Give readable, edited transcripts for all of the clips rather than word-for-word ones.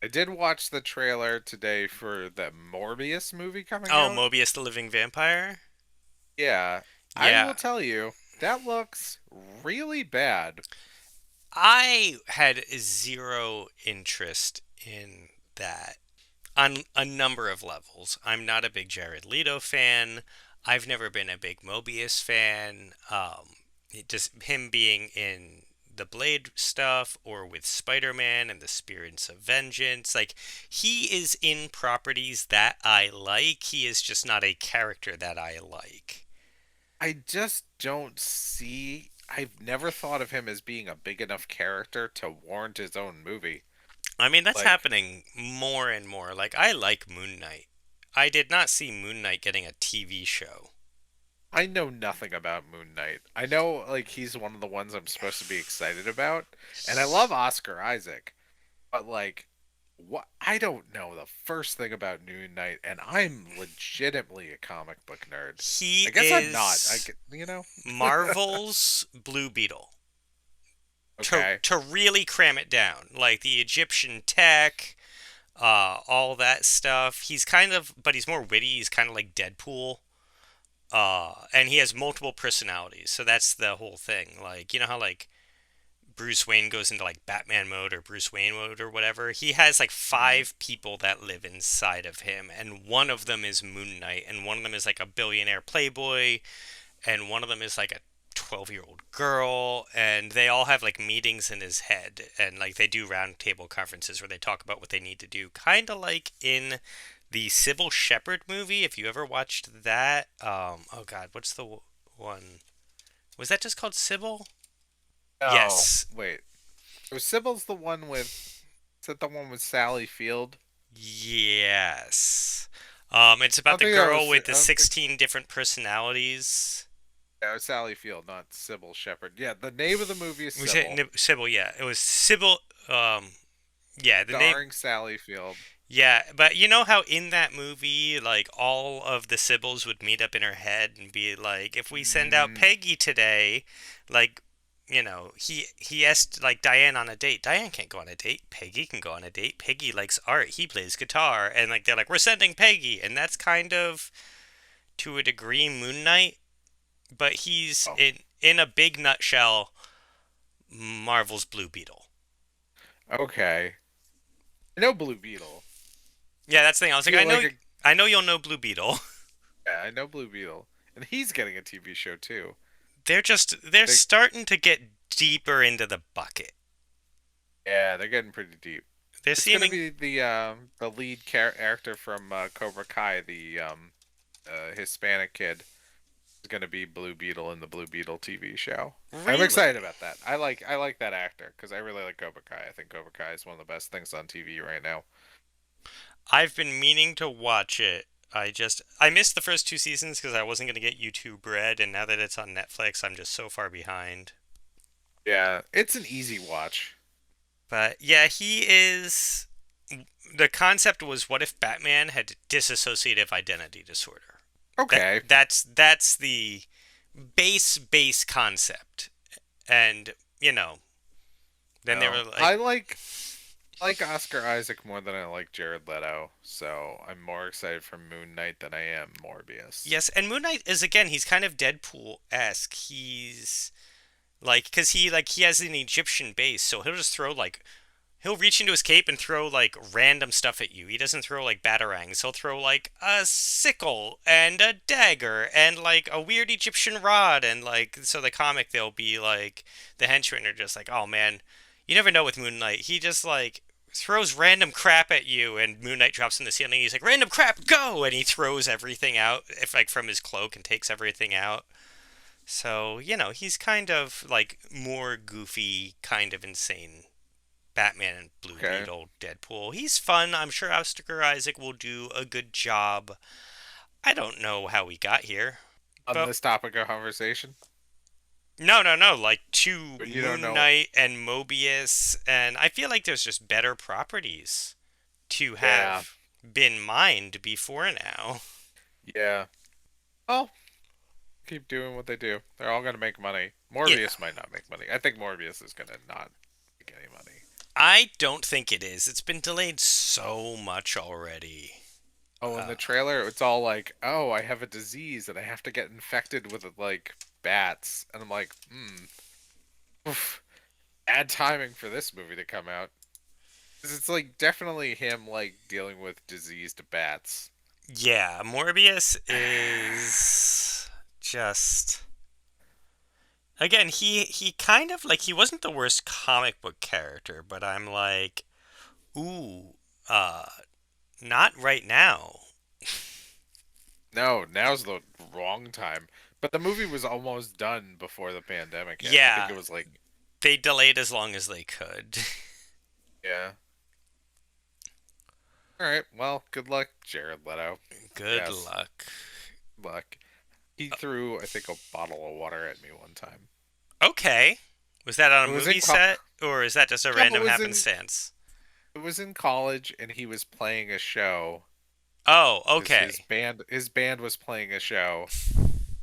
I did watch the trailer today for the Morbius movie coming Oh, out. Mobius the Living Vampire? Yeah, I Yeah. will tell you, that looks really bad. I had zero interest in that on a number of levels. I'm not a big Jared Leto fan. I've never been a big Mobius fan. Just him being in the Blade stuff or with Spider-Man and the Spirits of Vengeance. Like, he is in properties that I like. He is just not a character that I like. I just don't see. I've never thought of him as being a big enough character to warrant his own movie. I mean, that's Like, happening more and more. Like, I like Moon Knight. I did not see Moon Knight getting a TV show. I know nothing about Moon Knight. I know, like, he's one of the ones I'm supposed to be excited about, and I love Oscar Isaac. But like, what? I don't know the first thing about Moon Knight, and I'm legitimately a comic book nerd. I He guess I'm not. is you know. Marvel's Blue Beetle. To Okay. to really cram it down, like the Egyptian tech, all that stuff. He's kind of, but he's more witty. He's kind of like Deadpool. And he has multiple personalities, so that's the whole thing. Like, you know how like Bruce Wayne goes into like Batman mode or Bruce Wayne mode or whatever. He has like Mhm. five people that live inside of him, and one of them is Moon Knight, and one of them is like a billionaire playboy, and one of them is like a 12-year-old girl, and they all have like meetings in his head, and like they do round table conferences where they talk about what they need to do, kind of like in the Sybil Shepherd movie. If you ever watched that, oh God, what's the one? Was that just called Sybil? Oh, Yes. wait. Was Sybil's the one with? Is that the one with Sally Field? Yes. It's I about don't the think that girl was. with the I don't think 16 different personalities. that was Sally Field, not Sybil Shepherd. Yeah, the name of the movie is Was it Sybil, Sybil? Yeah, it was Sybil. Yeah, the name. starring Sally Field. Yeah, but you know how in that movie, like all of the Sybil's would meet up in her head and be like, if we send out Mm, Peggy today, like, he asked like Diane on a date. Diane can't go on a date. Peggy can go on a date. Peggy likes art. He plays guitar, and like they're like, we're sending Peggy, and that's kind of to a degree Moon Knight, but he's oh, in a big nutshell, Marvel's Blue Beetle. okay. I know Blue Beetle. Yeah, that's the thing. I I was like, feel like a I know you'll know Blue Beetle. Yeah, I know Blue Beetle, and he's getting a TV show too. They're They, starting to get deeper into the bucket. yeah, they're getting pretty deep. They're It's gonna seeming be the lead character from Cobra Kai, the Hispanic kid, is gonna be Blue Beetle in the Blue Beetle TV show. I'm excited really. about that. I like that actor because I really like Cobra Kai. I think Cobra Kai is one of the best things on TV right now. I've been meaning to watch it. I missed the first two seasons because I wasn't gonna get YouTube Red, and now that it's on Netflix, I'm just so far behind. Yeah, it's an easy watch. But yeah, he is. The concept was, what if Batman had dissociative identity disorder? Okay, That's the base concept, and then they no, were like, I like Oscar Isaac more than I like Jared Leto, so I'm more excited for Moon Knight than I am Morbius. yes. And Moon Knight is, again, he's kind of Deadpool-esque. He's like, because he has an Egyptian base, so he'll just throw like, he'll reach into his cape and throw like random stuff at you. He doesn't throw like batarangs. He'll throw like a sickle and a dagger and like a weird Egyptian rod, and like, so the comic, they'll be like, the henchmen are just like, oh man, you never know with Moon Knight. He just like throws random crap at you, and Moon Knight drops in the ceiling. He's like, random crap, go, and he throws everything out, if like from his cloak, and takes everything out. So, he's kind of like more goofy, kind of insane Batman and Blue Okay, Beetle, Deadpool. He's fun. I'm sure Oscar Isaac will do a good job. I don't know how we got here, on but this topic of conversation, no, no, no. Like, to but you don't Moon know. Knight and Mobius, and I feel like there's just better properties to Yeah, have been mined before now. yeah. Well, keep doing what they do. They're all gonna make money. Yeah. Morbius might not make money. I think Morbius is gonna not make any money. I don't think it is. It's been delayed so much already. Oh, in Uh, the trailer, it's all like, "Oh, I have a disease and I have to get infected with like bats," and I'm like, oof, bad timing for this movie to come out. 'Cause it's like definitely him like dealing with diseased bats. yeah, Morbius is just again, he kind of like he wasn't the worst comic book character, but I'm like, ooh, uh, not right now. No, now's the wrong time. But the movie was almost done before the pandemic hit. I think Yeah, it was like, they delayed as long as they could. yeah. All right. Well, good luck, Jared Leto. Good Yes, luck. luck. He threw, I think, a bottle of water at me one time. Okay, was that on a It was movie in set or is that just a yeah, random happenstance? it was in college, and he was playing a show Oh, because okay. his band was playing a show,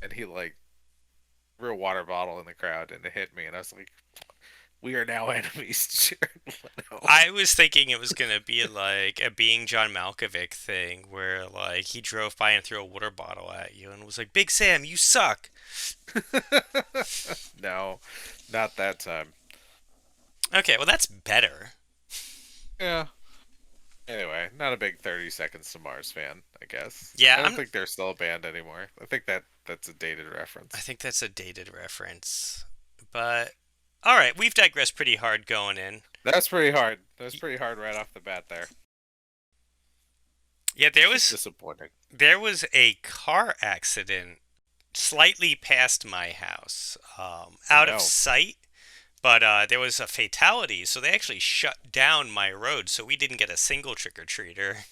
and he like threw a water bottle in the crowd, and it hit me, and I was like, "We are now enemies, Jared Leto." I was thinking it was gonna be like a Being John Malkovich thing, where like he drove by and threw a water bottle at you and was like, "Big Sam, you suck." No, not that time. Okay, well that's better. Yeah. Anyway, not a big 30 Seconds to Mars fan, I guess. Yeah, I don't I'm. think they're still a band anymore. I think that's a dated I reference. think that's a dated reference, but all right, we've digressed pretty hard going in. That's pretty hard. That's pretty hard right off the bat there. Yeah, there It's just was disappointing. there was a car accident slightly past my house, Oh out of no. sight. But there was a fatality, so they actually shut down my road, so we didn't get a single trick or treater.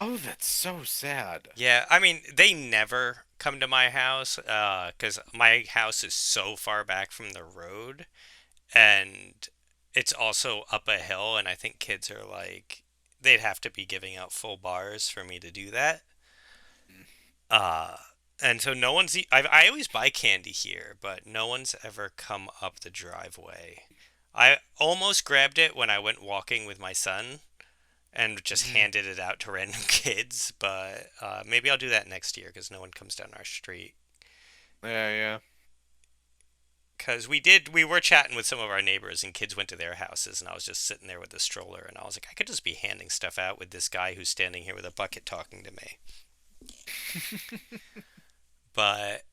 Oh, that's so sad. Yeah, I mean, they never come to my house, 'cause my house is so far back from the road, and it's also up a hill, and I think kids are like, they'd have to be giving out full bars for me to do that. Uh, and so no one's, I always buy candy here, but no one's ever come up the driveway. I almost grabbed it when I went walking with my son and just Mm-hmm. handed it out to random kids, but maybe I'll do that next year because no one comes down our street. Yeah, yeah. Because we were chatting with some of our neighbors and kids went to their houses and I was just sitting there with the stroller and I was like, I could just be handing stuff out with this guy who's standing here with a bucket talking to me. But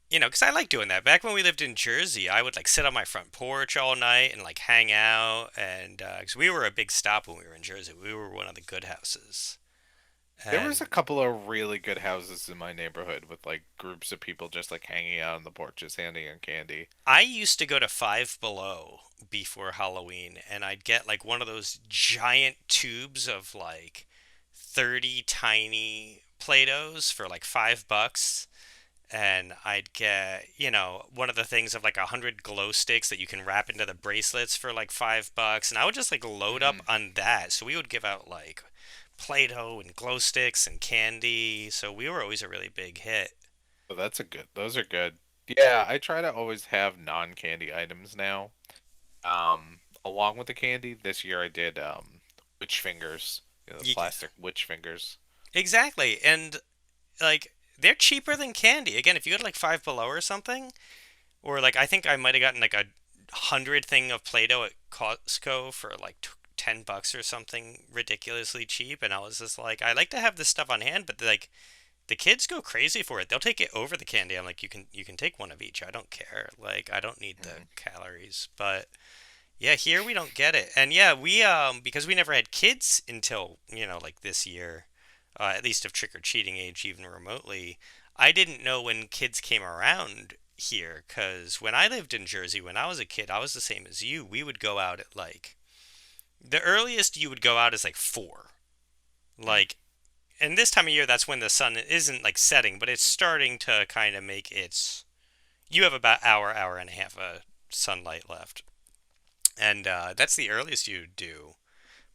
because I like doing that. Back when we lived in Jersey, I would like sit on my front porch all night and like hang out, and because we were a big stop when we were in Jersey, we were one of the good houses. There was a And couple of really good houses in my neighborhood with like groups of people just like hanging out on the porches, handing out candy. I used to go to Five Below before Halloween, and I'd get like one of those giant tubes of like 30 tiny Play-Dohs for like $5, and I'd get, one of the things of like 100 glow sticks that you can wrap into the bracelets for like $5, and I would just like load up Mm. on that. So we would give out like Play-Doh and glow sticks and candy. So we were always a really big hit. So that's a good. Those are good. Yeah, I try to always have non-candy items now. Along with the candy, this year I did witch fingers, the Ye- plastic witch fingers. exactly, and like they're cheaper than candy. Again, if you go to like Five Below or something, or like I think I might have gotten like a 100 thing of Play-Doh at Costco for like $10 or something ridiculously cheap, and I was just like, I like to have this stuff on hand, but like the kids go crazy for it. They'll take it over the candy. I'm like, you can take one of each. I don't care. Like I don't need the Mm. calories, but yeah, here we don't get it. And yeah, we because we never had kids until, like this year, at least of trick or treating age even remotely. I didn't know when kids came around here cuz when I lived in Jersey when I was a kid, I was the same as you. We would go out at like the earliest you would go out is like 4. Mm. Like and this time of year that's when the sun isn't like setting, but it's starting to kind of make its you have about hour and a half of sunlight left. And that's the earliest you do.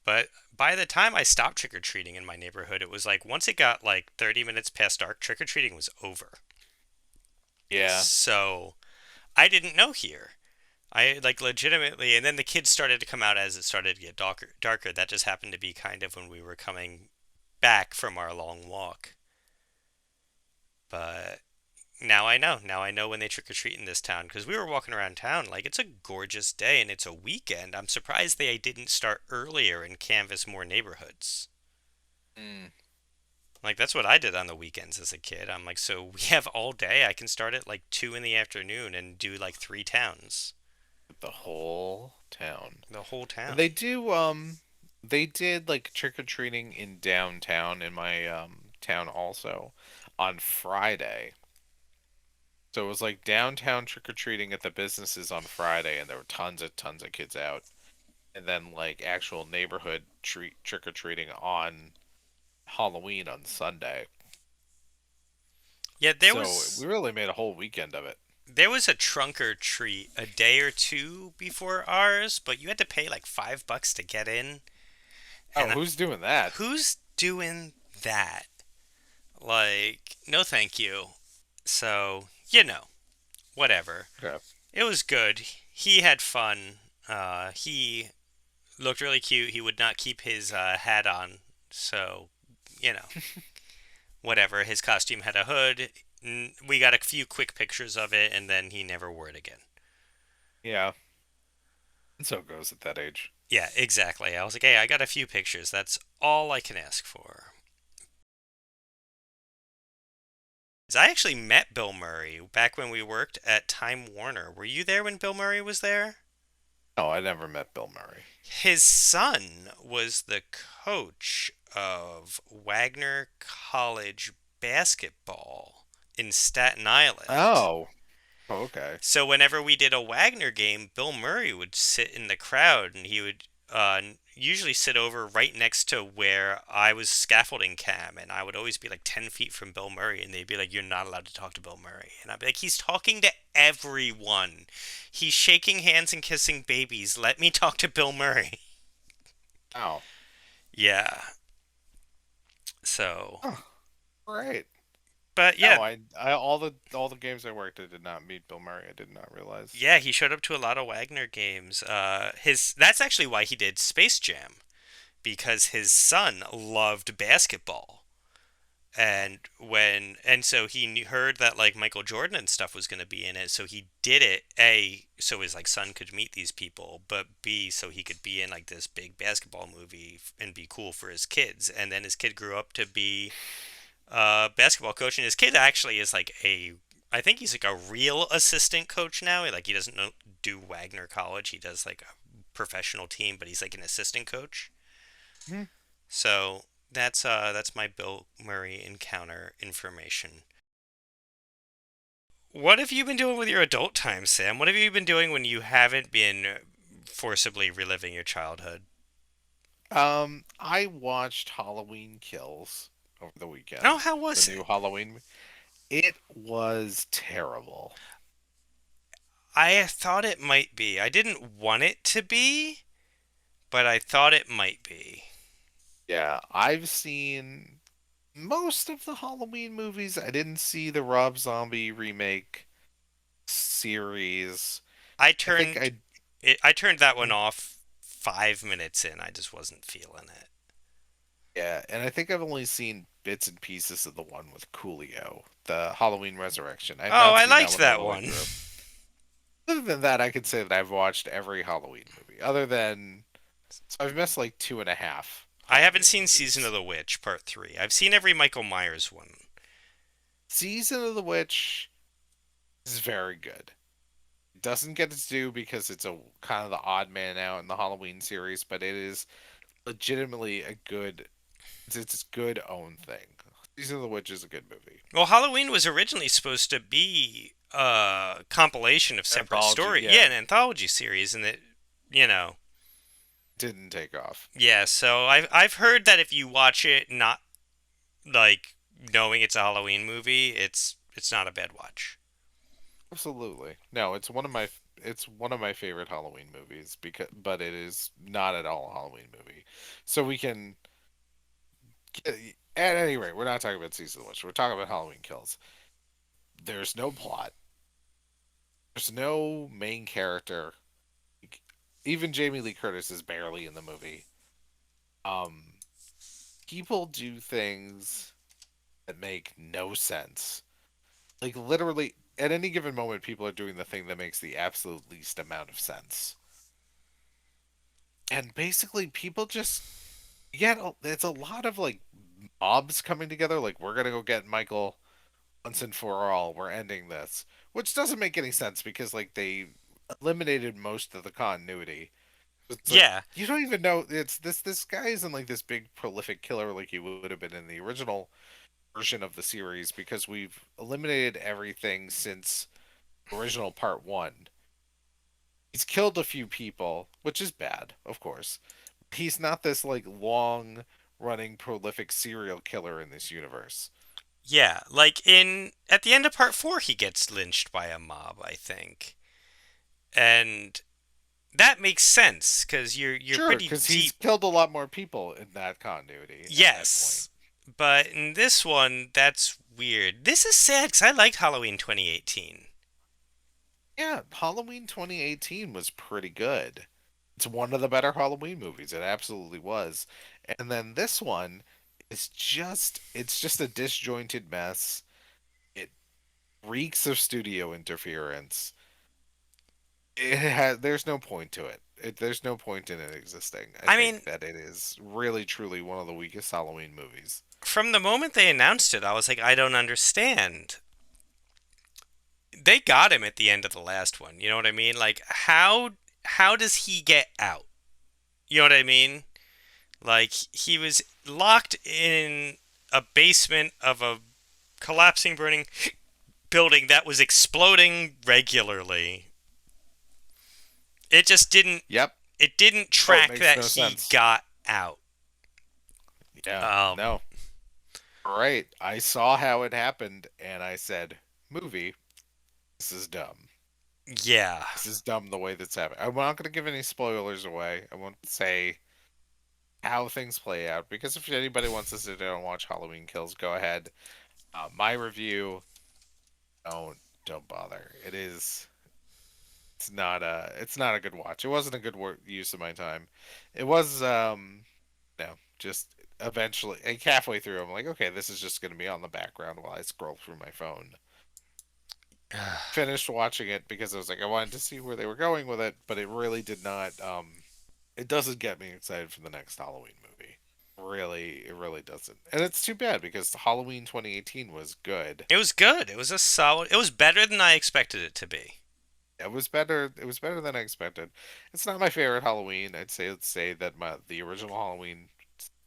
But by the time I stopped trick or treating in my neighborhood, it was like once it got like 30 minutes past dark, trick or treating was over. Yeah. So I didn't know here. I like legitimately, and then the kids started to come out as it started to get darker. Darker. That just happened to be kind of when we were coming back from our long walk. But now I know. Now I know when they trick or treat in this town because we were walking around town like it's a gorgeous day and it's a weekend. I'm surprised they didn't start earlier and canvass more neighborhoods. Mm, Like that's what I did on the weekends as a kid. I'm like, so we have all day. I can start at like 2 in the afternoon and do like 3 towns, the whole town. the whole And town. they did like trick or treating in downtown in my town also on Friday. So it was like downtown trick or treating at the businesses on Friday, and there were tons of kids out. And then like actual neighborhood treat trick or treating on Halloween on Sunday. Yeah, So we really made a whole weekend of it. there was a trunk or treat a day or two before ours, but you had to pay like $5 to get in. Oh, And who's doing that? who's doing that? Like, no, thank you. So whatever. Okay. It was good. He had fun. He looked really cute. He would not keep his hat on, so you know, whatever. His costume had a hood. We got a few quick pictures of it, and then he never wore it again. Yeah, and so it goes at that age. Yeah, exactly. I was like, hey, I got a few pictures. That's all I can ask for. I actually met Bill Murray back when we worked at Time Warner. Were you there when Bill Murray was there? Oh, I never met Bill Murray. His son was the coach of Wagner College basketball in Staten Island. Oh, okay. So whenever we did a Wagner game, Bill Murray would sit in the crowd and he would usually sit over right next to where I was scaffolding cam, and I would always be like 10 feet from Bill Murray, and they'd be like, "You're not allowed to talk to Bill Murray." And I'd be like, "He's talking to everyone. He's shaking hands and kissing babies. Let me talk to Bill Murray." Oh, Yeah. So, huh. Right. but yeah, No, all the games I worked, I did not meet Bill Murray. I did not realize. yeah, he showed up to a lot of Wagner games. His that's actually why he did Space Jam, because his son loved basketball. And so he heard that like Michael Jordan and stuff was going to be in it, so he did it, A, so his like son could meet these people, but B, so he could be in like this big basketball movie and be cool for his kids. And then his kid grew up to be a basketball coach, and his kid actually is like a, I think he's like a real assistant coach now. Like he doesn't do Wagner College, he does like a professional team, but he's like an assistant coach. Hmm. So that's my Bill Murray encounter information. What have you been doing with your adult time, Sam? What have you been doing when you haven't been forcibly reliving your childhood? I watched Halloween Kills over the Oh, weekend. how The was new it? Halloween. It was terrible. I thought it might be. I didn't want it to be, but I thought it might be. Yeah, I've seen most of the Halloween movies. I didn't see the Rob Zombie remake series. I I think turned I I turned that one off 5 minutes in. I just wasn't feeling it. yeah, and I think I've only seen bits and pieces of the one with Coolio, the Halloween Resurrection. I have Oh, not I seen that liked one all that the way one. through. Other than that, I could say that I've watched every Halloween movie. Other than so I've missed like two and a half I haven't Halloween seen Season of movies. the Witch Part 3. I've seen every Michael Myers one. Season of the Witch is very good. It doesn't get its due because it's a kind of the odd man out in the Halloween series, but it is legitimately a good it's a good own thing. Season of the Witch is a good movie. Well, Halloween was originally supposed to be a compilation of separate Anthology, story, yeah, yeah, an anthology series, and you know, didn't take off. yeah. So I've heard that if you watch it not like knowing it's a Halloween movie, it's not a bad watch. Absolutely. No, it's one of my favorite Halloween movies because but it is not at all a Halloween movie. So we can at any rate, we're not talking about Season of the Witch. We're talking about Halloween Kills. There's no plot. There's no main character. Even Jamie Lee Curtis is barely in the movie. Um, People do things that make no sense. Like literally, at any given moment, people are doing the thing that makes the absolute least amount of sense. And basically, people just it's a lot of like mobs coming together. Like we're gonna go get Michael once and for all. We're ending this, which doesn't make any sense because like they eliminated most of the continuity. It's like Yeah, you don't even know it's this guy isn't like this big prolific killer like he would have been in the original version of the series because we've eliminated everything since original part one. He's killed a few people, which is bad, of course. He's not this like long running prolific serial killer in this universe. yeah. Like in at the end of part 4 he gets lynched by a mob, I think. And that makes sense cuz you're Sure, pretty because he's deep. killed a lot more people in that continuity at that point. Yes. But in this one that's weird. This is sad cuz I liked Halloween 2018. Yeah, Halloween 2018 was pretty good. It's one of the better Halloween movies. It absolutely was. And then this one is just a disjointed mess. It reeks of studio interference. There's no point to it. There's no point in it existing. I I mean, think that it is really truly one of the weakest Halloween movies. from the moment they announced it, I was like, I don't understand. They got him at the end of the last one. You know what I mean? Like how does he get out? You know what I mean? Like he was locked in a basement of a collapsing burning building that was exploding regularly. It just didn't Yep. it didn't Oh, it track makes that no he sense. got out. Yeah. Um No. Right. I saw how it happened and I said, movie, this is dumb. yeah. This is dumb the way that's happening. I'm not going to give any spoilers away. I won't say how things play out because if anybody wants to sit down and watch Halloween Kills, go ahead. My review, don't bother. It's not a good watch. It wasn't a good use of my time. It was no, just eventually like halfway through I'm like, okay, this is just going to be on the background while I scroll through my phone. Finished watching it because I was like I wanted to see where they were going with it, but it really did not it doesn't get me excited for the next Halloween movie. Really, it really doesn't. And it's too bad because Halloween 2018 was good. It was good. It was a solid. It was better than I expected it to be. It was better than I expected. It's not my favorite Halloween. I'd say that the original Halloween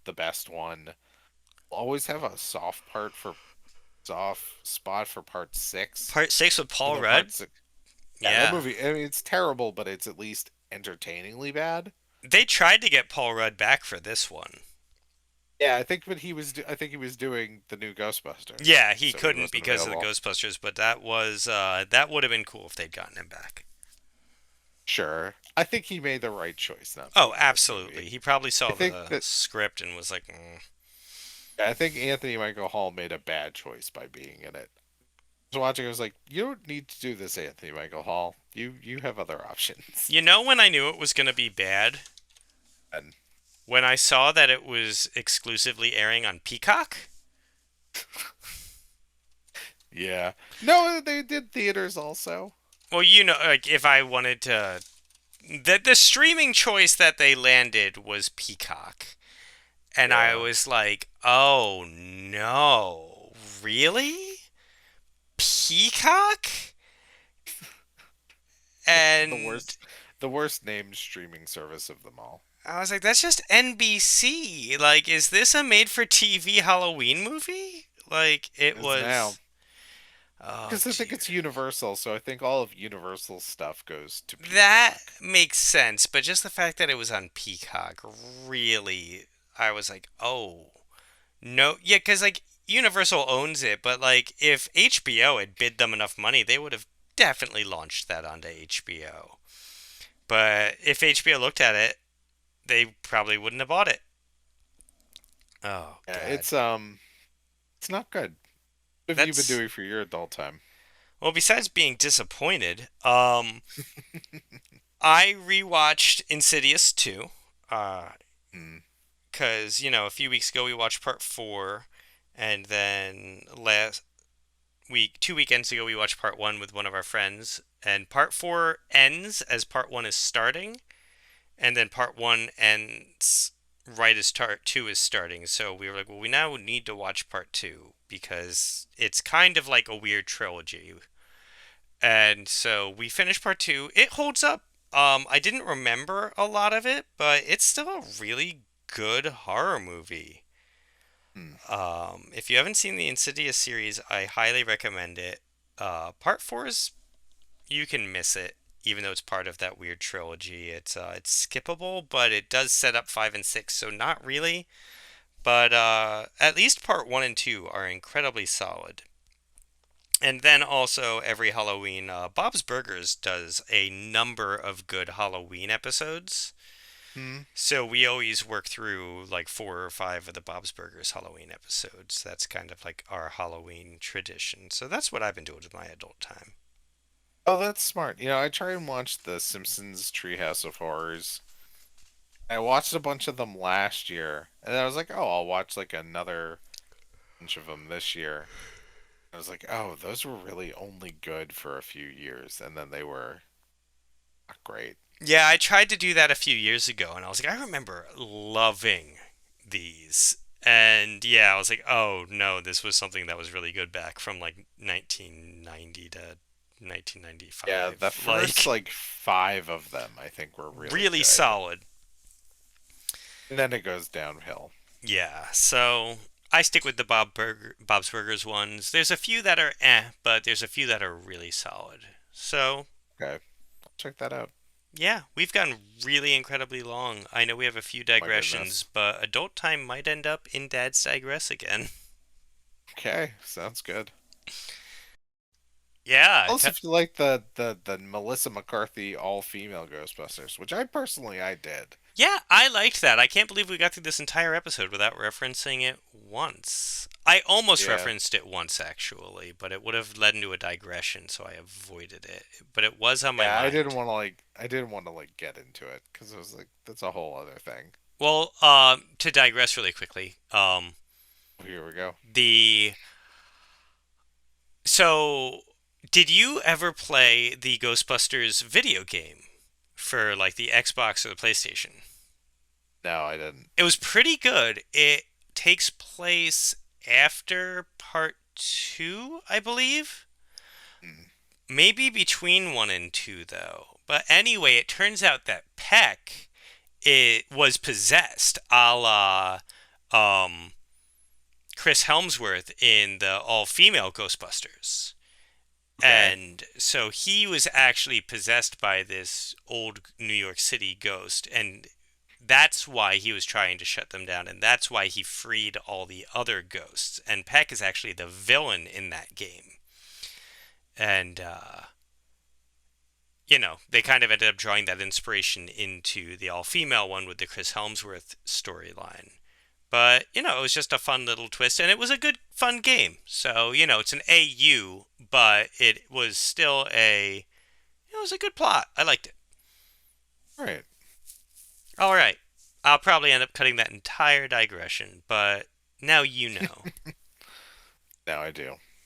the best one. I'll always have a soft spot for part 6. Part 6 with Paul Even though Rudd. part 6 yeah, that Yeah. movie I mean it's terrible, but it's at least entertainingly bad. They tried to get Paul Rudd back for this one. Yeah, I think he was doing the new Ghostbusters, Yeah, he so he couldn't wasn't because of the available. Ghostbusters, but that would have been cool if they'd gotten him back. Sure. I think he made the right choice not Oh, being in this movie. absolutely. He probably I saw think the that script and was like, I think Anthony Michael Hall made a bad choice by being in it. I was watching, I was like, you don't need to do this, Anthony Michael Hall. You have other options. you know when I knew it was going to be bad? And When I saw that it was exclusively airing on Peacock? yeah. No, they did theaters also. Well, you know, like if I wanted to the streaming choice that they landed was Peacock. And I Yeah. was like, "Oh no. Really? Peacock?" The And worst the worst named streaming service of them all. I was like, that's just NBC. Like, is this a made for TV Halloween movie? Like, it It is now. was. Oh, Because I think it's dear. Universal, so I think all of Universal's stuff goes to That Peacock. makes sense, but just the fact that it was on Peacock really. I was like, oh. No. Yeah, because, like, Universal owns it, but, like, if HBO had bid them enough money, they would have definitely launched that onto HBO. But if HBO looked at it, they probably wouldn't have bought it. Oh, Yeah, God. it's not good. What have you been That's doing for your adult time? well. Besides being disappointed, I rewatched Insidious 2, uh, Hmm. because a few weeks ago we watched part 4, and then last week, 2 weekends ago, we watched part 1 with one of our friends, and part 4 ends as part 1 is starting, and then part 1 ends right as part 2 is starting. So we were like, well, we now need to watch part 2 because it's kind of like a weird trilogy. And so we finished part 2. It holds up. I didn't remember a lot of it, but it's still a really good horror movie. Hmm. If you haven't seen the Insidious series, I highly recommend it. Part 4 is, you can miss it, even though it's part of that weird trilogy. It's skippable, but it does set up 5 and 6, so not really. But at least part 1 and 2 are incredibly solid. And then also every Halloween, Bob's Burgers does a number of good Halloween episodes. Hmm. So we always work through like 4 or 5 of the Bob's Burgers Halloween episodes. That's kind of like our Halloween tradition. So that's what I've been doing with my adult time. Oh, that's smart. I try and watch The Simpsons Treehouse of Horrors. I watched a bunch of them last year, and I was like, oh, I'll watch like another bunch of them this year. I was like, oh, those were really only good for a few years, and then they were not great. Yeah, I tried to do that a few years ago, and I was like, I remember loving these. And yeah, I was like, oh no, this was something that was really good back from like 1990 to Yeah, the 1995. first Like, like five of them I think were really really good, solid. and then it goes downhill. Yeah, so I stick with the Bob's Burgers ones. There's a few that are but there's a few that are really solid. So Okay, I'll check that out. yeah, we've gone really incredibly long. I know we have a few My goodness. digressions, but adult time might end up in Dad's digress again. Okay, sounds good. Yeah, Also, if you like the Melissa McCarthy all female Ghostbusters, which I did. yeah, I liked that. I can't believe we got through this entire episode without referencing it once. I almost Yeah, referenced it once actually, but it would have led into a digression, so I avoided it. But it was on my yeah, mind. I didn't want to like get into it because it was like that's a whole other thing. Well, to digress really quickly, Here we go. the so did you ever play the Ghostbusters video game for like the Xbox or the PlayStation? No, I didn't. It was pretty good. It takes place after part two, I believe. Mm, Maybe between one and two, though. But anyway, it turns out that Peck it was possessed, a la um, Chris Helmsworth in the all-female Ghostbusters. okay. And so he was actually possessed by this old New York City ghost, and that's why he was trying to shut them down, and that's why he freed all the other ghosts. And Peck is actually the villain in that game. And, they kind of ended up drawing that inspiration into the all female one with the Chris Helmsworth storyline. But, it was just a fun little twist, and it was a good, fun game. So, it's an AU, but it was still it was a good plot. I liked it. All right. All right. I'll probably end up cutting that entire digression, but now you know. Now I do.